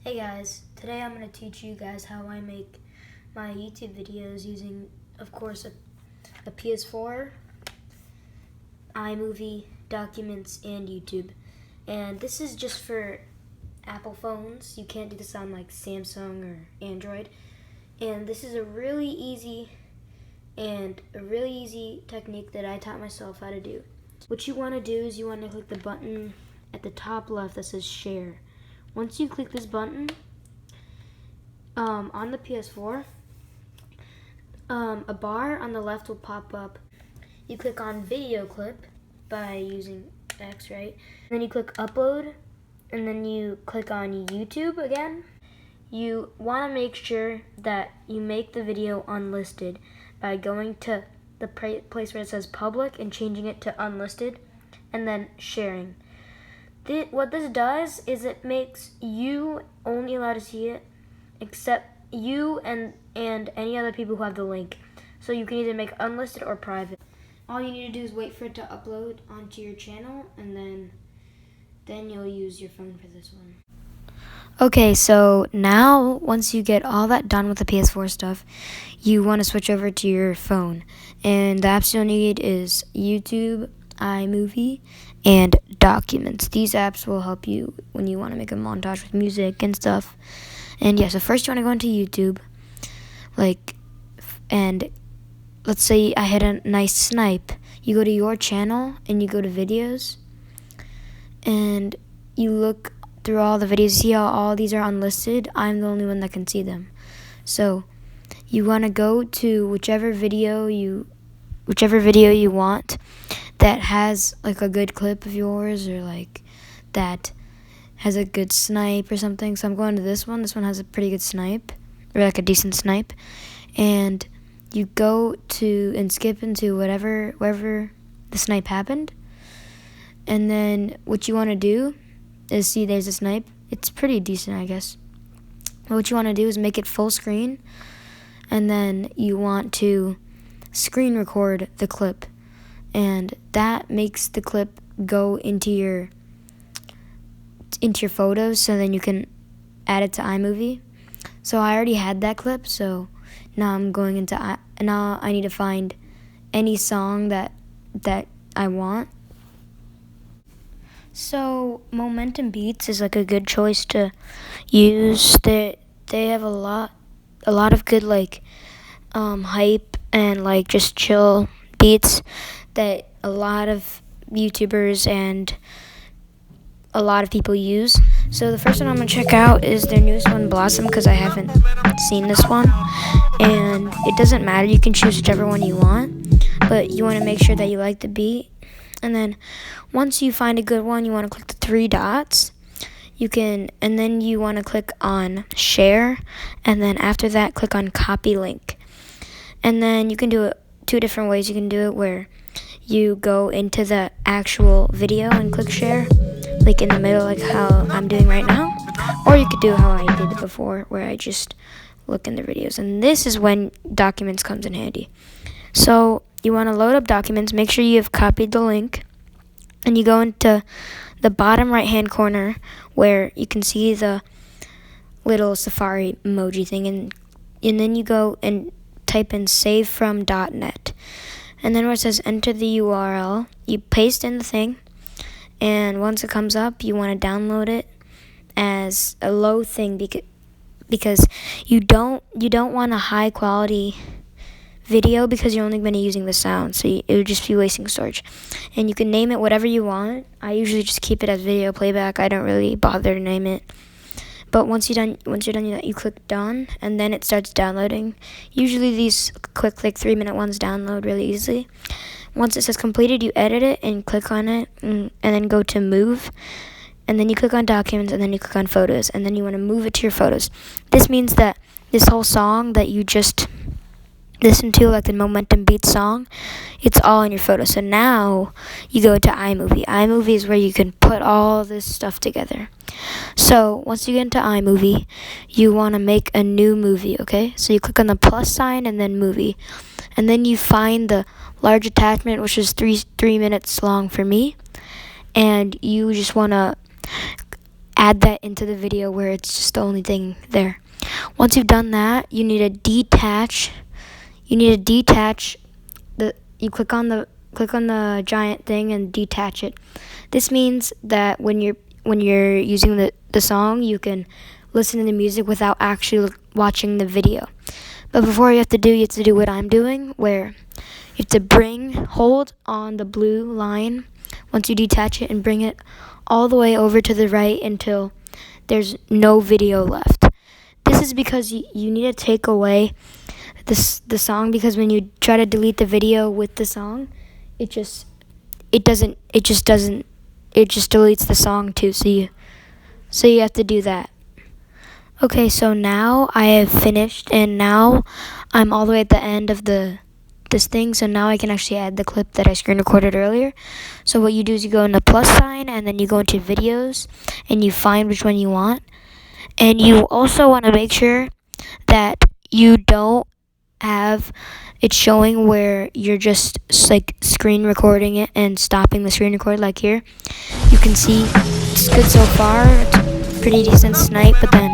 Hey guys, today I'm going to teach you guys how I make my YouTube videos using, of course, a PS4, iMovie, Documents, and YouTube. And this is just for Apple phones. You can't do this on like Samsung or Android. And this is a really easy technique that I taught myself how to do. What you want to do is you want to click the button at the top left that says share. Once you click this button, on the PS4, a bar on the left will pop up. You click on video clip by using X, right? And then you click upload, and then you click on YouTube again. You want to make sure that you make the video unlisted by going to the place where it says public and changing it to unlisted, and then sharing. What this does is it makes you only allowed to see it, except you and any other people who have the link. So you can either make unlisted or private. All you need to do is wait for it to upload onto your channel, and then you'll use your phone for this one. Okay, so now once you get all that done with the PS4 stuff, you want to switch over to your phone. And the apps you'll need is YouTube, iMovie, and Documents. These apps will help you when you want to make a montage with music and stuff. And yeah, so first you want to go into YouTube, and let's say I hit a nice snipe. You go to your channel and you go to videos, and you look through all the videos. See how all these are unlisted? I'm the only one that can see them. So you want to go to whichever video you want that has like a good clip of yours, or like that has a good snipe or something. So I'm going to this one. This one has a pretty good snipe, or like a decent snipe. And you go to and skip into wherever the snipe happened. And then what you want to do is, see, there's a snipe. It's pretty decent, I guess. What you want to do is make it full screen, and then you want to screen record the clip, and that makes the clip go into your photos, so then you can add it to iMovie. So I already had that clip, so now I'm going into now I need to find any song that I want. So Momentum Beats is like a good choice to use. They have a lot of good hype and like just chill beats that a lot of YouTubers and a lot of people use. So the first one I'm going to check out is their newest one, Blossom, because I haven't seen this one. And it doesn't matter, you can choose whichever one you want, but you want to make sure that you like the beat. And then once you find a good one, you want to click the three dots. And then you want to click on share, and then after that click on copy link. And then you can do it two different ways. You can do it where you go into the actual video and click share, like in the middle, like how I'm doing right now. Or you could do how I did before, where I just look in the videos. And this is when Documents comes in handy. So you want to load up Documents, make sure you have copied the link, and you go into the bottom right hand corner where you can see the little Safari emoji thing, and then you go and type in save from .net. And then where it says enter the URL, you paste in the thing, and once it comes up, you want to download it as a low thing, because you don't want a high quality video, because you're only going to be using the sound, so it would just be wasting storage. And you can name it whatever you want. I usually just keep it as video playback. I don't really bother to name it. But once you're done, you click done, and then it starts downloading. Usually these quick 3-minute ones download really easily. Once it says completed, you edit it and click on it, and then go to move. And then you click on Documents, and then you click on Photos, and then you want to move it to your photos. This means that this whole song that you just listen to, like the Momentum Beats song, it's all in your photos. So now you go to iMovie. iMovie is where you can put all this stuff together. So once you get into iMovie, you want to make a new movie, okay? So you click on the plus sign and then movie. And then you find the large attachment, which is 3 minutes long for me. And you just want to add that into the video where it's just the only thing there. Once you've done that, you need to detach. You click on the giant thing and detach it. This means that when you're using the song, you can listen to the music without actually watching the video. But before you have to do what I'm doing, where you have to hold on the blue line once you detach it and bring it all the way over to the right until there's no video left. This is because you need to take away the song, because when you try to delete the video with the song, it just deletes the song too. So you have to do that. Okay, so now I have finished, and now I'm all the way at the end of this thing, so now I can actually add the clip that I screen recorded earlier. So what you do is you go in the plus sign, and then you go into videos, and you find which one you want. And you also want to make sure that you don't have it showing where you're just like screen recording it and stopping the screen record, like here. You can see it's good so far. It's pretty decent snipe, but then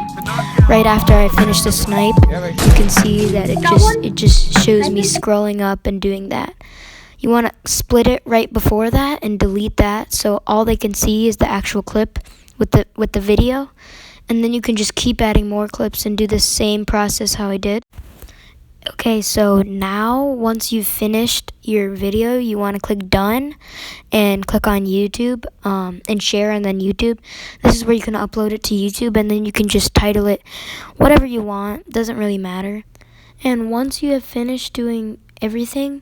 right after I finish the snipe, you can see that it just shows me scrolling up and doing that. You want to split it right before that and delete that, so all they can see is the actual clip with the video. And then you can just keep adding more clips and do the same process how I did. Okay, so now once you've finished your video, you want to click done and click on YouTube and share, and then YouTube. This is where you can upload it to YouTube, and then you can just title it whatever you want. Doesn't really matter. And once you have finished doing everything,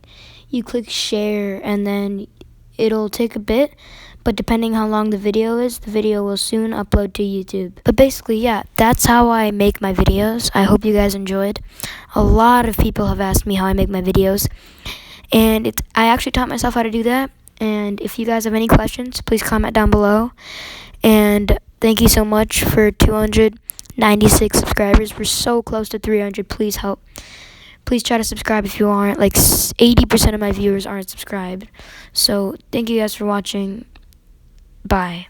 you click share, and then it'll take a bit, but depending how long the video is, the video will soon upload to YouTube. But basically, yeah, that's how I make my videos. I hope you guys enjoyed. A lot of people have asked me how I make my videos, and I actually taught myself how to do that. And if you guys have any questions, please comment down below. And thank you so much for 296 subscribers. We're so close to 300. Please help. Please try to subscribe if you aren't. Like 80% of my viewers aren't subscribed. So thank you guys for watching. Bye.